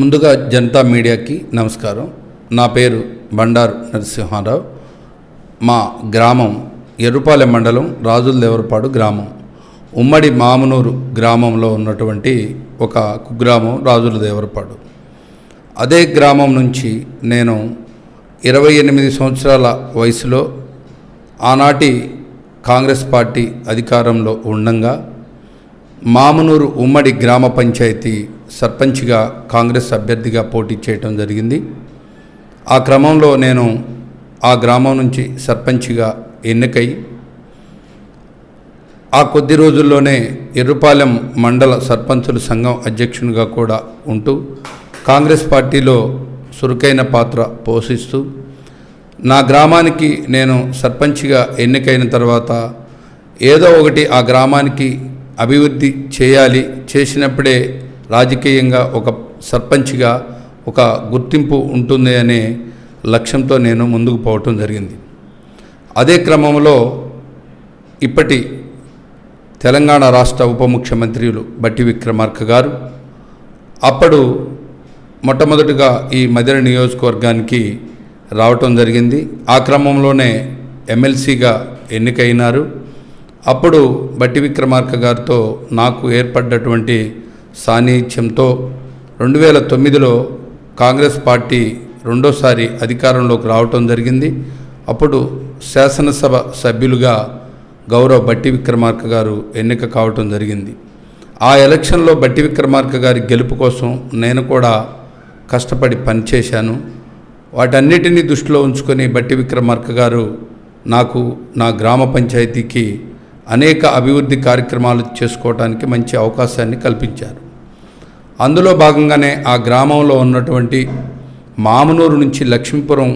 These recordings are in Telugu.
ముందుగా జనతా మీడియాకి నమస్కారం. నా పేరు బండారు నరసింహారావు. మా గ్రామం ఎర్రుపాలెం మండలం రాజులదేవరపాడు గ్రామం. ఉమ్మడి మామునూరు గ్రామంలో ఉన్నటువంటి ఒక కుగ్రామం రాజులదేవరపాడు. అదే గ్రామం నుంచి నేను 28 సంవత్సరాల వయసులో ఆనాటి కాంగ్రెస్ పార్టీ అధికారంలో ఉండగా మామునూరు ఉమ్మడి గ్రామ పంచాయతీ సర్పంచ్గా కాంగ్రెస్ అభ్యర్థిగా పోటీ చేయడం జరిగింది. ఆ క్రమంలో నేను ఆ గ్రామం నుంచి సర్పంచ్గా ఎన్నికై ఆ కొద్ది రోజుల్లోనే ఎర్రుపాలెం మండల సర్పంచుల సంఘం అధ్యక్షునిగా కూడా ఉంటూ కాంగ్రెస్ పార్టీలో చురుకైన పాత్ర పోషిస్తూ నా గ్రామానికి నేను సర్పంచ్గా ఎన్నికైన తర్వాత ఏదో ఒకటి ఆ గ్రామానికి అభివృద్ధి చేయాలి, చేసినప్పుడే రాజకీయంగా ఒక సర్పంచ్గా ఒక గుర్తింపు ఉంటుంది అనే లక్ష్యంతో నేను ముందుకు పోవటం జరిగింది. అదే క్రమంలో ఇప్పటి తెలంగాణ రాష్ట్ర ఉప ముఖ్యమంత్రులు బట్టి విక్రమార్క గారు అప్పుడు మొట్టమొదటిగా ఈ మదిర నియోజకవర్గానికి రావటం జరిగింది. ఆ క్రమంలోనే ఎమ్మెల్సీగా ఎన్నికైనారు. అప్పుడు బట్టి విక్రమార్క గారితో నాకు ఏర్పడ్డటువంటి సాన్నిహిత్యంతో 2009లో కాంగ్రెస్ పార్టీ రెండోసారి అధికారంలోకి రావటం జరిగింది. అప్పుడు శాసనసభ సభ్యులుగా గౌరవ బట్టి విక్రమార్క గారు ఎన్నిక కావటం జరిగింది. ఆ ఎలక్షన్లో బట్టి విక్రమార్క గారి గెలుపు కోసం నేను కూడా కష్టపడి పనిచేశాను. వాటన్నిటినీ దృష్టిలో ఉంచుకొని బట్టి విక్రమార్క గారు నాకు నా గ్రామ పంచాయతీకి అనేక అభివృద్ధి కార్యక్రమాలు చేసుకోవడానికి మంచి అవకాశాన్ని కల్పించారు. అందులో భాగంగానే ఆ గ్రామంలో ఉన్నటువంటి మామునూరు నుంచి లక్ష్మీపురం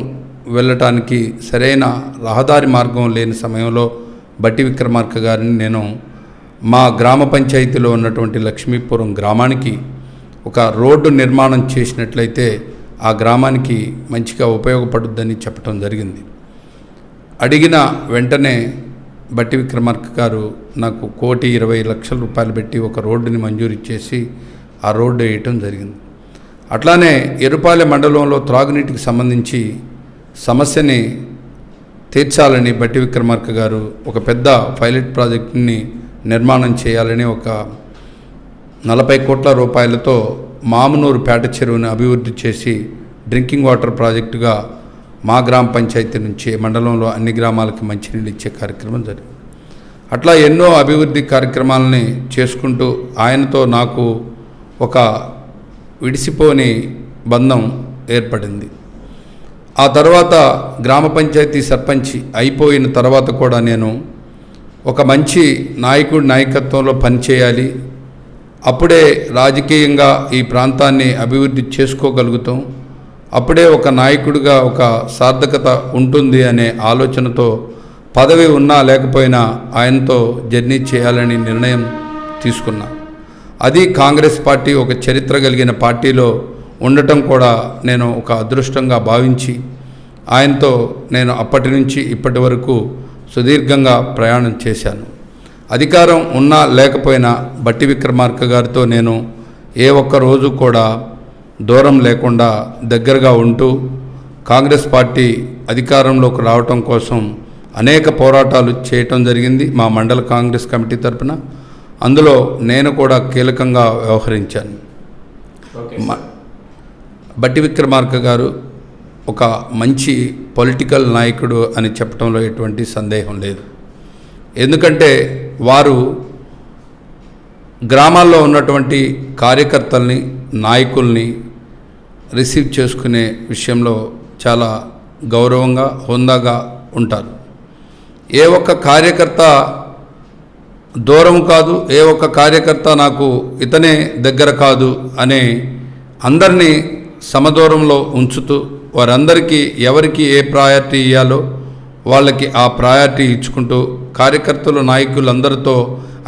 వెళ్ళటానికి సరైన రహదారి మార్గం లేని సమయంలో బట్టి విక్రమార్క గారిని నేను మా గ్రామ పంచాయతీలో ఉన్నటువంటి లక్ష్మీపురం గ్రామానికి ఒక రోడ్డు నిర్మాణం చేసినట్లయితే ఆ గ్రామానికి మంచిగా ఉపయోగపడుద్దని చెప్పడం జరిగింది. అడిగిన వెంటనే బట్టి విక్రమార్క గారు నాకు 1,20,00,000 రూపాయలు పెట్టి ఒక రోడ్డుని మంజూరు చేసి ఆ రోడ్డు వేయటం జరిగింది. అట్లానే ఎర్రుపాలెం మండలంలో త్రాగునీటికి సంబంధించి సమస్యని తీర్చాలని బట్టి విక్రమార్క గారు ఒక పెద్ద పైలట్ ప్రాజెక్టుని నిర్మాణం చేయాలని ఒక 40 కోట్ల రూపాయలతో మామునూరు పేట చెరువుని అభివృద్ధి చేసి డ్రింకింగ్ వాటర్ ప్రాజెక్టుగా మా గ్రామ పంచాయతీ నుంచి మండలంలో అన్ని గ్రామాలకి మంచినీళ్ళు ఇచ్చే కార్యక్రమం జరిగింది. అట్లా ఎన్నో అభివృద్ధి కార్యక్రమాలని చేసుకుంటూ ఆయనతో నాకు ఒక విడిసిపోని బంధం ఏర్పడింది. ఆ తర్వాత గ్రామ పంచాయతీ సర్పంచ్ అయిపోయిన తర్వాత కూడా నేను ఒక మంచి నాయకుడి నాయకత్వంలో పనిచేయాలి, అప్పుడే రాజకీయంగా ఈ ప్రాంతాన్ని అభివృద్ధి చేసుకోగలుగుతాం, అప్పుడే ఒక నాయకుడిగా ఒక సార్థకత ఉంటుంది అనే ఆలోచనతో పదవి ఉన్నా లేకపోయినా ఆయనతో జర్నీ చేయాలని నిర్ణయం తీసుకున్నా. అది కాంగ్రెస్ పార్టీ ఒక చరిత్ర కలిగిన పార్టీలో ఉండటం కూడా నేను ఒక అదృష్టంగా భావించి ఆయనతో నేను అప్పటి నుంచి ఇప్పటి వరకు సుదీర్ఘంగా ప్రయాణం చేశాను. అధికారం ఉన్నా లేకపోయినా బట్టి విక్రమార్క గారితో నేను ఏ ఒక్క రోజు కూడా దూరం లేకుండా దగ్గరగా ఉంటూ కాంగ్రెస్ పార్టీ అధికారంలోకి రావటం కోసం అనేక పోరాటాలు చేయటం జరిగింది మా మండల కాంగ్రెస్ కమిటీ తరఫున. అందులో నేను కూడా కీలకంగా వ్యవహరించాను. బట్టి విక్రమార్క గారు ఒక మంచి పొలిటికల్ నాయకుడు అని చెప్పడంలో ఎటువంటి సందేహం లేదు. ఎందుకంటే వారు గ్రామాల్లో ఉన్నటువంటి కార్యకర్తల్ని నాయకుల్ని రిసీవ్ చేసుకునే విషయంలో చాలా గౌరవంగా హోందాగా ఉంటారు. ఏ ఒక్క కార్యకర్త దూరం కాదు, ఏ ఒక్క కార్యకర్త నాకు ఇతనే దగ్గర కాదు అనే అందరినీ సమదూరంలో ఉంచుతూ వారందరికీ ఎవరికి ఏ ప్రయారిటీ ఇవ్వాలో వాళ్ళకి ఆ ప్రయారిటీ ఇచ్చుకుంటూ కార్యకర్తలు నాయకులందరితో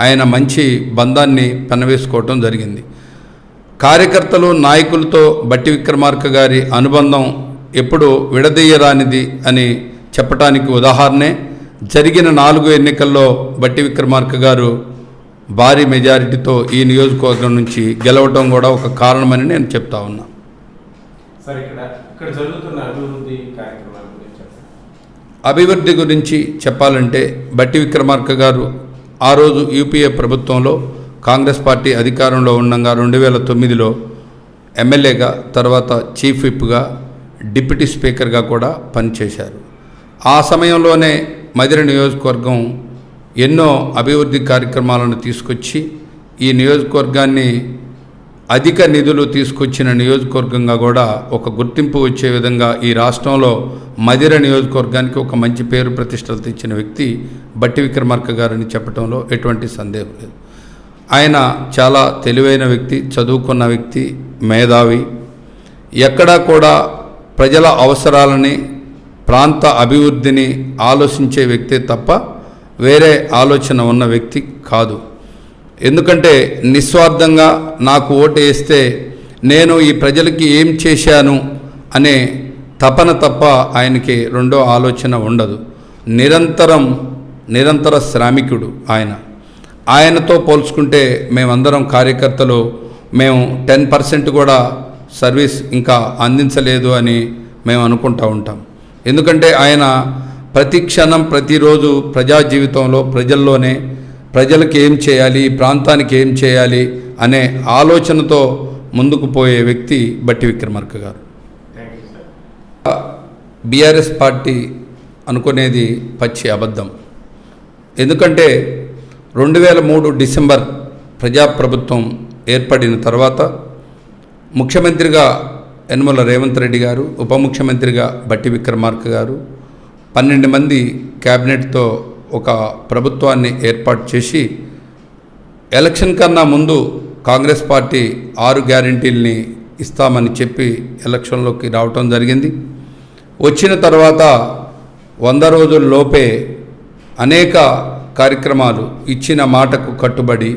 ఆయన మంచి బంధాన్ని పెనవేసుకోవటం జరిగింది. కార్యకర్తలు నాయకులతో బట్టి విక్రమార్క గారి అనుబంధం ఎప్పుడు విడదీయరానిది అని చెప్పడానికి ఉదాహరణే జరిగిన 4 ఎన్నికల్లో బట్టి విక్రమార్క గారు భారీ మెజారిటీతో ఈ నియోజకవర్గం నుంచి గెలవడం కూడా ఒక కారణమని నేను చెప్తా ఉన్నా. సార్ ఇక్కడ జరుగుతున్న అభివృద్ధి కార్యక్రమాల గురించి చెప్పండి. అభివృద్ధి గురించి చెప్పాలంటే బట్టి విక్రమార్క గారు ఆ రోజు యూపీఏ ప్రభుత్వంలో కాంగ్రెస్ పార్టీ అధికారంలో ఉండగా 2009లో ఎమ్మెల్యేగా, తర్వాత చీఫ్ విప్గా, డిప్యూటీ స్పీకర్గా కూడా పనిచేశారు. ఆ సమయంలోనే మధిర నియోజకవర్గం ఎన్నో అభివృద్ధి కార్యక్రమాలను తీసుకొచ్చి ఈ నియోజకవర్గాన్ని అధిక నిధులు తీసుకొచ్చిన నియోజకవర్గంగా కూడా ఒక గుర్తింపు వచ్చే విధంగా ఈ రాష్ట్రంలో మధిర నియోజకవర్గానికి ఒక మంచి పేరు ప్రతిష్టలు తెచ్చిన వ్యక్తి బట్టి విక్రమార్క గారని చెప్పడంలో ఎటువంటి సందేహం లేదు. ఆయన చాలా తెలివైన వ్యక్తి, చదువుకున్న వ్యక్తి, మేధావి. ఎక్కడా కూడా ప్రజల అవసరాలని, ప్రాంత అభివృద్ధిని ఆలోచించే వ్యక్తే తప్ప వేరే ఆలోచన ఉన్న వ్యక్తి కాదు. ఎందుకంటే నిస్వార్థంగా నాకు ఓటు వేస్తే నేను ఈ ప్రజలకి ఏం చేశాను అనే తపన తప్ప ఆయనకి రెండో ఆలోచన ఉండదు. నిరంతర శ్రామికుడు ఆయనతో పోల్చుకుంటే మేమందరం కార్యకర్తలు మేము 10% కూడా సర్వీస్ ఇంకా అందించలేదు అని మేము అనుకుంటూ ఉంటాం. ఎందుకంటే ఆయన ప్రతి క్షణం ప్రతిరోజు ప్రజా జీవితంలో ప్రజల్లోనే ప్రజలకు ఏం చేయాలి, ప్రాంతానికి ఏం చేయాలి అనే ఆలోచనతో ముందుకు పోయే వ్యక్తి బట్టి విక్రమార్క గారు. బీఆర్ఎస్ పార్టీ అనుకునేది పచ్చి అబద్ధం. ఎందుకంటే 2003 డిసెంబర్ ప్రజాప్రభుత్వం ఏర్పడిన తర్వాత ముఖ్యమంత్రిగా యనమల రేవంత్ రెడ్డి గారు, ఉప ముఖ్యమంత్రిగా బట్టి విక్రమార్క గారు 12 మంది క్యాబినెట్తో ఒక ప్రభుత్వాన్ని ఏర్పాటు చేసి ఎలక్షన్ కన్నా ముందు కాంగ్రెస్ పార్టీ 6 గ్యారెంటీల్ని ఇస్తామని చెప్పి ఎలక్షన్లోకి రావటం జరిగింది. వచ్చిన తర్వాత 100 రోజుల్లోపే అనేక కార్యక్రమాలు ఇచ్చిన మాటకు కట్టుబడి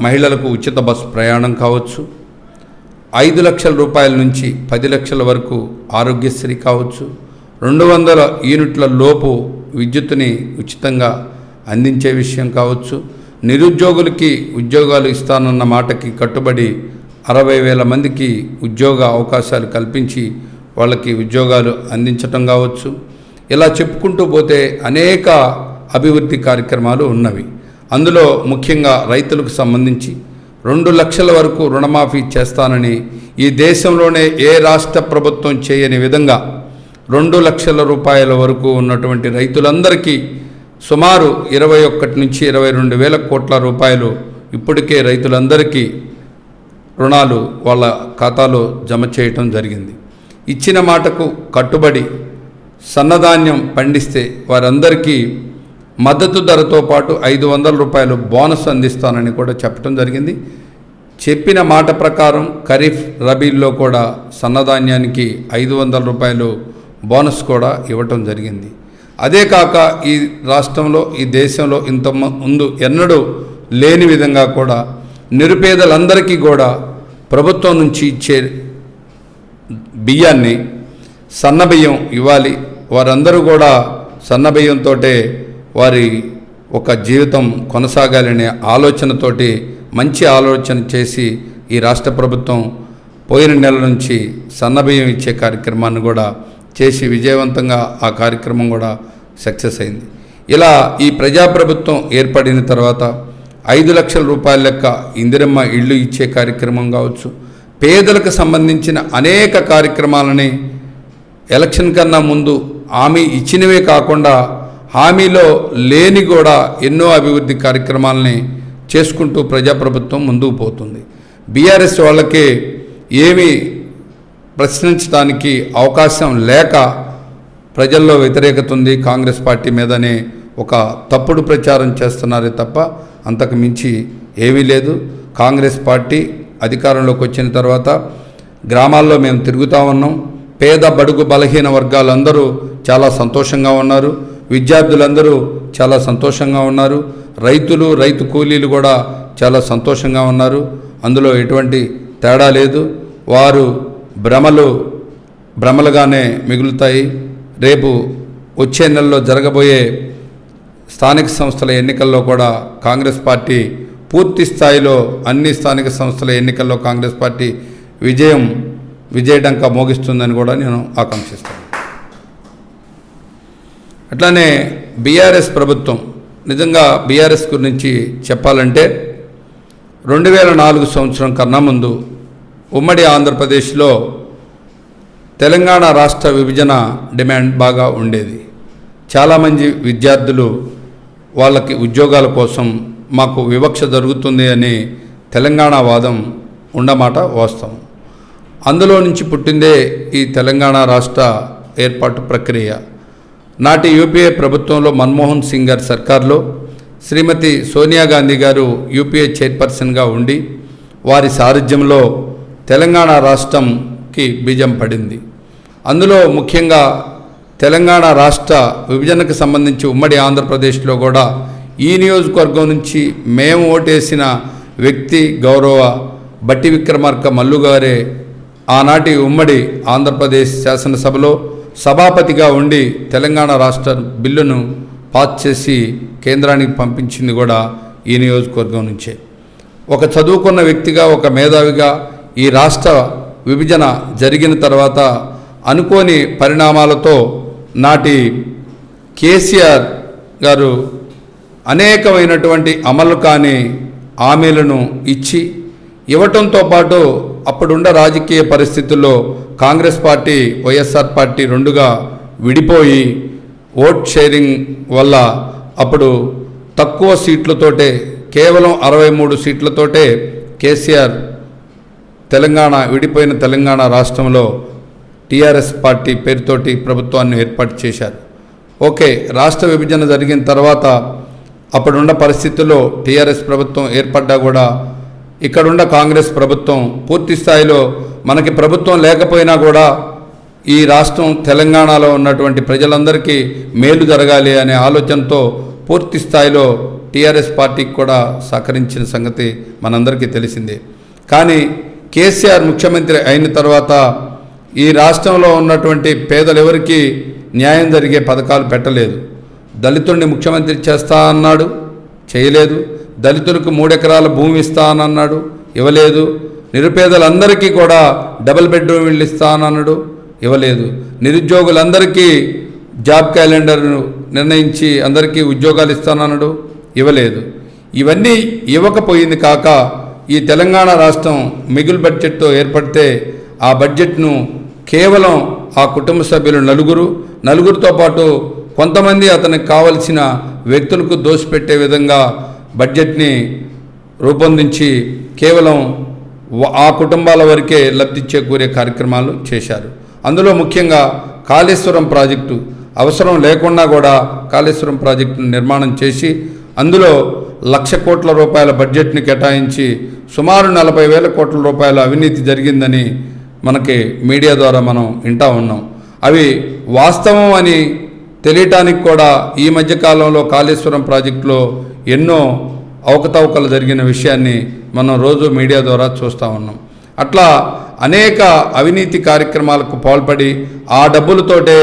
మహిళలకు ఉచిత బస్సు ప్రయాణం కావచ్చు, 5 లక్షల రూపాయల నుంచి 10 లక్షల వరకు ఆరోగ్యశ్రీ కావచ్చు, 200 యూనిట్ల లోపు విద్యుత్తుని ఉచితంగా అందించే విషయం కావచ్చు, నిరుద్యోగులకి ఉద్యోగాలు ఇస్తానన్న మాటకి కట్టుబడి 60,000 మందికి ఉద్యోగ అవకాశాలు కల్పించి వాళ్ళకి ఉద్యోగాలు అందించటం కావచ్చు. ఇలా చెప్పుకుంటూ పోతే అనేక అభివృద్ధి కార్యక్రమాలు ఉన్నవి. అందులో ముఖ్యంగా రైతులకు సంబంధించి 2 లక్షల వరకు రుణమాఫీ చేస్తానని ఈ దేశంలోనే ఏ రాష్ట్ర ప్రభుత్వం చేయని విధంగా 2 లక్షల రూపాయల వరకు ఉన్నటువంటి రైతులందరికీ సుమారు 21 నుంచి 22 వేల కోట్ల రూపాయలు ఇప్పటికే రైతులందరికీ రుణాలు వాళ్ళ ఖాతాలో జమ చేయటం జరిగింది. ఇచ్చిన మాటకు కట్టుబడి సన్నధాన్యం పండిస్తే వారందరికీ మద్దతు ధరతో పాటు 500 రూపాయలు బోనస్ అందిస్తానని కూడా చెప్పడం జరిగింది. చెప్పిన మాట ప్రకారం ఖరీఫ్ రబీల్లో కూడా సన్నధాన్యానికి 500 రూపాయలు బోనస్ కూడా ఇవ్వటం జరిగింది. అదే కాక ఈ రాష్ట్రంలో, ఈ దేశంలో ఇంత ముందు ఎన్నడూ లేని విధంగా కూడా నిరుపేదలందరికీ కూడా ప్రభుత్వం నుంచి ఇచ్చే బియ్యాన్ని సన్నబియ్యం ఇవ్వాలి. వారందరూ కూడా సన్నబియ్యంతో వారి ఒక జీవితం కొనసాగాలనే ఆలోచనతోటి మంచి ఆలోచన చేసి ఈ రాష్ట్ర ప్రభుత్వం పోయిన నెల నుంచి సన్నబియ్యం ఇచ్చే కార్యక్రమాన్ని కూడా చేసి విజయవంతంగా ఆ కార్యక్రమం కూడా సక్సెస్ అయింది. ఇలా ఈ ప్రజాప్రభుత్వం ఏర్పడిన తర్వాత 5 లక్షల రూపాయల లెక్క ఇందిరమ్మ ఇళ్ళు ఇచ్చే కార్యక్రమం కావచ్చు, పేదలకు సంబంధించిన అనేక కార్యక్రమాలని ఎలక్షన్ కన్నా ముందు హామీ ఇచ్చినవే కాకుండా హామీలో లేని కూడా ఎన్నో అభివృద్ధి కార్యక్రమాలని చేసుకుంటూ ప్రజాప్రభుత్వం ముందుకు పోతుంది. బీఆర్ఎస్ వాళ్ళకి ఏమీ ప్రశ్నించడానికి అవకాశం లేక ప్రజల్లో వ్యతిరేకత ఉంది కాంగ్రెస్ పార్టీ మీదనే ఒక తప్పుడు ప్రచారం చేస్తున్నారే తప్ప అంతకు మించి ఏమీ లేదు. కాంగ్రెస్ పార్టీ అధికారంలోకి వచ్చిన తర్వాత గ్రామాల్లో మేము తిరుగుతూ ఉన్నాం. పేద బడుగు బలహీన వర్గాలందరూ చాలా సంతోషంగా ఉన్నారు. విద్యార్థులందరూ చాలా సంతోషంగా ఉన్నారు. రైతులు, రైతు కూలీలు కూడా చాలా సంతోషంగా ఉన్నారు. అందులో ఎటువంటి తేడా లేదు. వారు భ్రమలుగానే మిగులుతాయి. రేపు వచ్చే నెలలో జరగబోయే స్థానిక సంస్థల ఎన్నికల్లో కూడా కాంగ్రెస్ పార్టీ పూర్తి స్థాయిలో అన్ని స్థానిక సంస్థల ఎన్నికల్లో కాంగ్రెస్ పార్టీ విజయం విజయడంక మోగిస్తుందని కూడా నేను ఆకాంక్షిస్తాను. అట్లానే బీఆర్ఎస్ ప్రభుత్వం, నిజంగా బీఆర్ఎస్ గురించి చెప్పాలంటే 2004 సంవత్సరం కన్నా ముందు ఉమ్మడి ఆంధ్రప్రదేశ్లో తెలంగాణ రాష్ట్ర విభజన డిమాండ్ బాగా ఉండేది. చాలామంది విద్యార్థులు వాళ్ళకి ఉద్యోగాల కోసం మాకు వివక్ష జరుగుతుంది అని తెలంగాణ వాదం ఉండమాట వాస్తవం. అందులో నుంచి పుట్టిందే ఈ తెలంగాణ రాష్ట్ర ఏర్పాటు ప్రక్రియ. నాటి యూపీఏ ప్రభుత్వంలో మన్మోహన్ సింగ్ గారి సర్కార్లో శ్రీమతి సోనియా గాంధీ గారు యూపీఏ చైర్పర్సన్గా ఉండి వారి సారథ్యంలో తెలంగాణ రాష్ట్రంకి బీజం పడింది. అందులో ముఖ్యంగా తెలంగాణ రాష్ట్ర విభజనకు సంబంధించి ఉమ్మడి ఆంధ్రప్రదేశ్లో కూడా ఈ నియోజకవర్గం నుంచి మేము ఓటేసిన వ్యక్తి గౌరవ బట్టి విక్రమార్క మల్లు గారే ఆనాటి ఉమ్మడి ఆంధ్రప్రదేశ్ శాసనసభలో సభాపతిగా ఉండి తెలంగాణ రాష్ట్ర బిల్లును పాస్ చేసి కేంద్రానికి పంపించింది కూడా ఈ నియోజకవర్గం నుంచే. ఒక చదువుకున్న వ్యక్తిగా, ఒక మేధావిగా ఈ రాష్ట్ర విభజన జరిగిన తర్వాత అనుకోని పరిణామాలతో నాటి కేసీఆర్ గారు అనేకమైనటువంటి అమలు కాని హామీలను ఇవ్వటంతో పాటు అప్పుడున్న రాజకీయ పరిస్థితుల్లో కాంగ్రెస్ పార్టీ, వైఎస్ఆర్ పార్టీ రెండుగా విడిపోయి ఓట్ షేరింగ్ వల్ల అప్పుడు తక్కువ సీట్లతోటే, కేవలం 63 సీట్లతోటే కేసీఆర్ విడిపోయిన తెలంగాణ రాష్ట్రంలో టీఆర్ఎస్ పార్టీ పేరుతోటి ప్రభుత్వాన్ని ఏర్పాటు చేశారు. ఓకే, రాష్ట్ర విభజన జరిగిన తర్వాత అప్పుడున్న పరిస్థితుల్లో టీఆర్ఎస్ ప్రభుత్వం ఏర్పడ్డా కూడా ఇక్కడున్న కాంగ్రెస్ ప్రభుత్వం పూర్తి స్థాయిలో మనకి ప్రభుత్వం లేకపోయినా కూడా ఈ రాష్ట్రం తెలంగాణలో ఉన్నటువంటి ప్రజలందరికీ మేలు జరగాలి అనే ఆలోచనతో పూర్తి స్థాయిలో టీఆర్ఎస్ పార్టీకి కూడా సహకరించిన సంగతి మనందరికీ తెలిసిందే. కానీ కేసీఆర్ ముఖ్యమంత్రి అయిన తర్వాత ఈ రాష్ట్రంలో ఉన్నటువంటి పేదలెవరికీ న్యాయం జరిగే పథకాలు పెట్టలేదు. దళితుడిని ముఖ్యమంత్రి చేస్తా అన్నాడు, చేయలేదు. దళితులకు 3 ఎకరాల భూమి ఇస్తానన్నాడు, ఇవ్వలేదు. నిరుపేదలందరికీ కూడా డబుల్ బెడ్రూమ్ ఇళ్ళు ఇస్తానన్నాడు, ఇవ్వలేదు. నిరుద్యోగులందరికీ జాబ్ క్యాలెండర్ను నిర్ణయించి అందరికీ ఉద్యోగాలు ఇస్తానన్నాడు, ఇవ్వలేదు. ఇవన్నీ ఇవ్వకపోయింది కాక ఈ తెలంగాణ రాష్ట్రం మిగులు బడ్జెట్తో ఏర్పడితే ఆ బడ్జెట్ను కేవలం ఆ కుటుంబ సభ్యులు నలుగురితో పాటు కొంతమంది అతనికి కావలసిన వ్యక్తులకు దోసిపెట్టే విధంగా బడ్జెట్ని రూపొందించి కేవలం ఆ కుటుంబాల వరకే లబ్ధి చేకూరే కార్యక్రమాలు చేశారు. అందులో ముఖ్యంగా కాళేశ్వరం ప్రాజెక్టు అవసరం లేకుండా కూడా కాళేశ్వరం ప్రాజెక్టును నిర్మాణం చేసి అందులో 1,00,000 కోట్ల రూపాయల బడ్జెట్ని కేటాయించి సుమారు 40,000 కోట్ల రూపాయల అవినీతి జరిగిందని మనకి మీడియా ద్వారా మనం వింటా ఉన్నాం. అవి వాస్తవం అని తెలియటానికి కూడా ఈ మధ్యకాలంలో కాళేశ్వరం ప్రాజెక్టులో ఎన్నో అవకతవకలు జరిగిన విషయాన్ని మనం రోజు మీడియా ద్వారా చూస్తూ ఉన్నాం. అట్లా అనేక అవినీతి కార్యక్రమాలకు పాల్పడి ఆ డబ్బులతోటే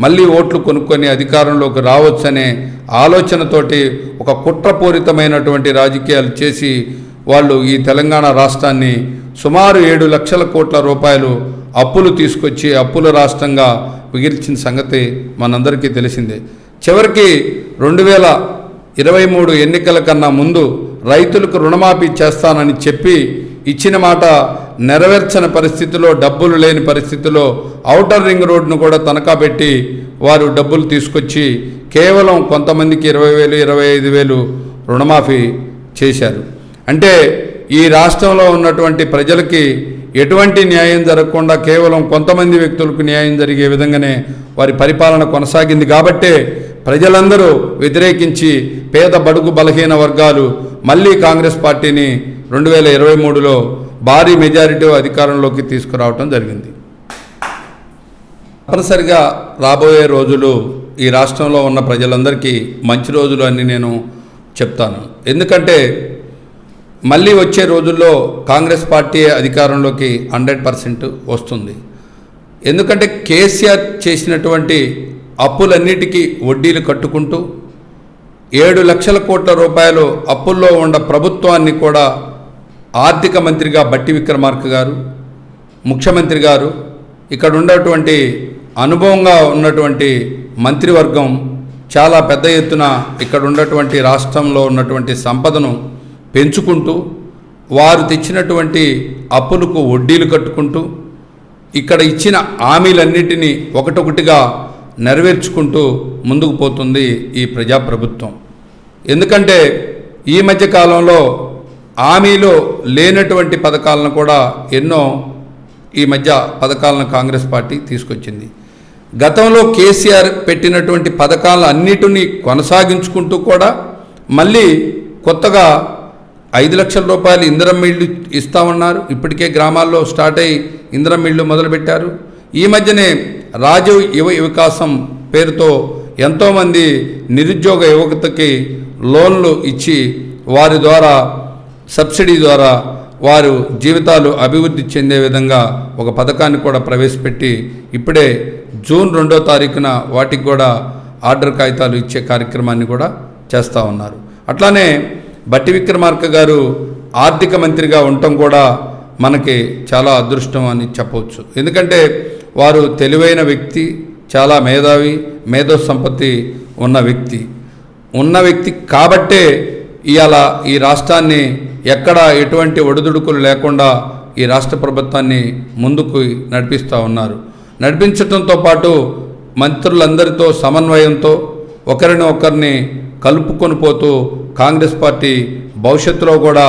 మళ్ళీ ఓట్లు కొనుక్కొని అధికారంలోకి రావచ్చనే ఆలోచనతోటి ఒక కుట్రపూరితమైనటువంటి రాజకీయాలు చేసి వాళ్ళు ఈ తెలంగాణ రాష్ట్రాన్ని సుమారు 7 లక్షల కోట్ల రూపాయలు అప్పులు తీసుకొచ్చి అప్పుల రాష్ట్రంగా మిగిల్చిన సంగతి మనందరికీ తెలిసిందే. చివరికి 2023 ఎన్నికల కన్నా ముందు రైతులకు రుణమాఫీ చేస్తానని చెప్పి ఇచ్చిన మాట నెరవేర్చని పరిస్థితిలో, డబ్బులు లేని పరిస్థితిలో ఔటర్ రింగ్ రోడ్ను కూడా తనఖా పెట్టి వారు డబ్బులు తీసుకొచ్చి కేవలం కొంతమందికి 20,000, 25,000 రుణమాఫీ చేశారు. అంటే ఈ రాష్ట్రంలో ఉన్నటువంటి ప్రజలకి ఎటువంటి న్యాయం జరగకుండా కేవలం కొంతమంది వ్యక్తులకు న్యాయం జరిగే విధంగానే వారి పరిపాలన కొనసాగింది. కాబట్టే ప్రజలందరూ వ్యతిరేకించి పేద బడుగు బలహీన వర్గాలు మళ్ళీ కాంగ్రెస్ పార్టీని 2023లో భారీ మెజారిటీ అధికారంలోకి తీసుకురావటం జరిగింది. తప్పనిసరిగా రాబోయే రోజులు ఈ రాష్ట్రంలో ఉన్న ప్రజలందరికీ మంచి రోజులు అని నేను చెప్తాను. ఎందుకంటే మళ్ళీ వచ్చే రోజుల్లో కాంగ్రెస్ పార్టీ అధికారంలోకి 100% వస్తుంది. ఎందుకంటే కేసీఆర్ చేసినటువంటి అప్పులన్నిటికీ వడ్డీలు కట్టుకుంటూ 7 లక్షల కోట్ల రూపాయలు అప్పుల్లో ఉన్న ప్రభుత్వాన్ని కూడా ఆర్థిక మంత్రిగా బట్టి విక్రమార్క గారు, ముఖ్యమంత్రి గారు, ఇక్కడ ఉన్నటువంటి అనుభవంగా ఉన్నటువంటి మంత్రివర్గం చాలా పెద్ద ఎత్తున ఇక్కడ ఉన్నటువంటి రాష్ట్రంలో ఉన్నటువంటి సంపదను పెంచుకుంటూ వారు తెచ్చినటువంటి అప్పులకు వడ్డీలు కట్టుకుంటూ ఇక్కడ ఇచ్చిన హామీలన్నిటినీ ఒకటొకటిగా నెరవేర్చుకుంటూ ముందుకు పోతుంది ఈ ప్రజాప్రభుత్వం. ఎందుకంటే ఈ మధ్య కాలంలో హామీలో లేనటువంటి పథకాలను కూడా ఎన్నో ఈ మధ్య పథకాలను కాంగ్రెస్ పార్టీ తీసుకొచ్చింది. గతంలో కేసీఆర్ పెట్టినటువంటి పథకాలను అన్నిటినీ కొనసాగించుకుంటూ కూడా మళ్ళీ కొత్తగా 5 లక్షల రూపాయలు ఇందిరమ్మ ఇళ్ళు ఇస్తామన్నారు. ఇప్పటికే గ్రామాల్లో స్టార్ట్ అయ్యి ఇందిరమ్మ ఇళ్ళు మొదలుపెట్టారు. ఈ మధ్యనే రాజీవ్ యువ వికాసం పేరుతో ఎంతోమంది నిరుద్యోగ యువతకి లోన్లు ఇచ్చి వారి ద్వారా సబ్సిడీ ద్వారా వారు జీవితాలు అభివృద్ధి చెందే విధంగా ఒక పథకాన్ని కూడా ప్రవేశపెట్టి ఇప్పుడే జూన్ 2వ తారీఖున వాటికి కూడా ఆర్డర్ కాగితాలు ఇచ్చే కార్యక్రమాన్ని కూడా చేస్తూ ఉన్నారు. అట్లానే బట్టి విక్రమార్క గారు ఆర్థిక మంత్రిగా ఉండటం కూడా మనకి చాలా అదృష్టం అని చెప్పవచ్చు. ఎందుకంటే వారు తెలివైన వ్యక్తి, చాలా మేధావి, మేధో సంపత్తి ఉన్న వ్యక్తి కాబట్టే ఇవాళ ఈ రాష్ట్రాన్ని ఎక్కడ ఎటువంటి ఒడిదుడుకులు లేకుండా ఈ రాష్ట్ర ప్రభుత్వాన్ని ముందుకు నడిపిస్తూ ఉన్నారు. నడిపించడంతో పాటు మంత్రులందరితో సమన్వయంతో ఒకరిని కలుపుకొని పోతూ కాంగ్రెస్ పార్టీ భవిష్యత్తులో కూడా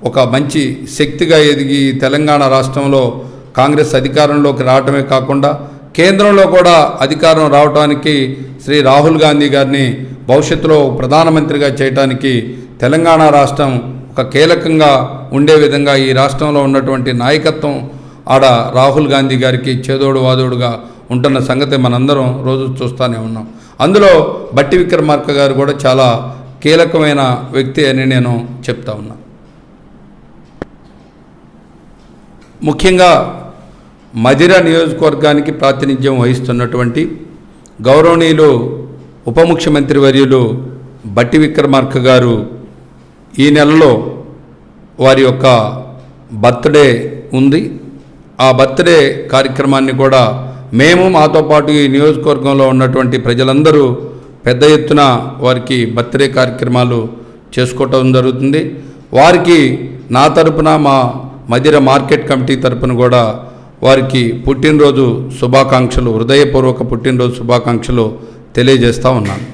ఒక మంచి శక్తిగా ఎదిగి తెలంగాణ రాష్ట్రంలో కాంగ్రెస్ అధికారంలోకి రావటమే కాకుండా కేంద్రంలో కూడా అధికారం రావడానికి శ్రీ రాహుల్ గాంధీ గారిని భవిష్యత్తులో ప్రధానమంత్రిగా చేయడానికి తెలంగాణ రాష్ట్రం ఒక కీలకంగా ఉండే విధంగా ఈ రాష్ట్రంలో ఉన్నటువంటి నాయకత్వం ఆడ రాహుల్ గాంధీ గారికి చేదోడు వాదోడుగా ఉంటున్న సంగతి మనందరం రోజు చూస్తూనే ఉన్నాం. అందులో బట్టి విక్రమార్క గారు కూడా చాలా కీలకమైన వ్యక్తి అని నేను చెప్తా ఉన్నా. ముఖ్యంగా మధిర నియోజకవర్గానికి ప్రాతినిధ్యం వహిస్తున్నటువంటి గౌరవనీయులు ఉప ముఖ్యమంత్రి వర్యులు బట్టి విక్రమార్క గారు ఈ నెలలో వారి యొక్క బర్త్డే ఉంది. ఆ బర్త్డే కార్యక్రమాన్ని కూడా మేము మాతో పాటు ఈ నియోజకవర్గంలో ఉన్నటువంటి ప్రజలందరూ పెద్ద ఎత్తున వారికి బర్త్డే కార్యక్రమాలు చేసుకోవటం జరుగుతుంది. వారికి నా తరపున మా మధిర మార్కెట్ కమిటీ తరపున కూడా వారికి పుట్టినరోజు శుభాకాంక్షలు, హృదయపూర్వక పుట్టినరోజు శుభాకాంక్షలు తెలియజేస్తూ ఉన్నాను.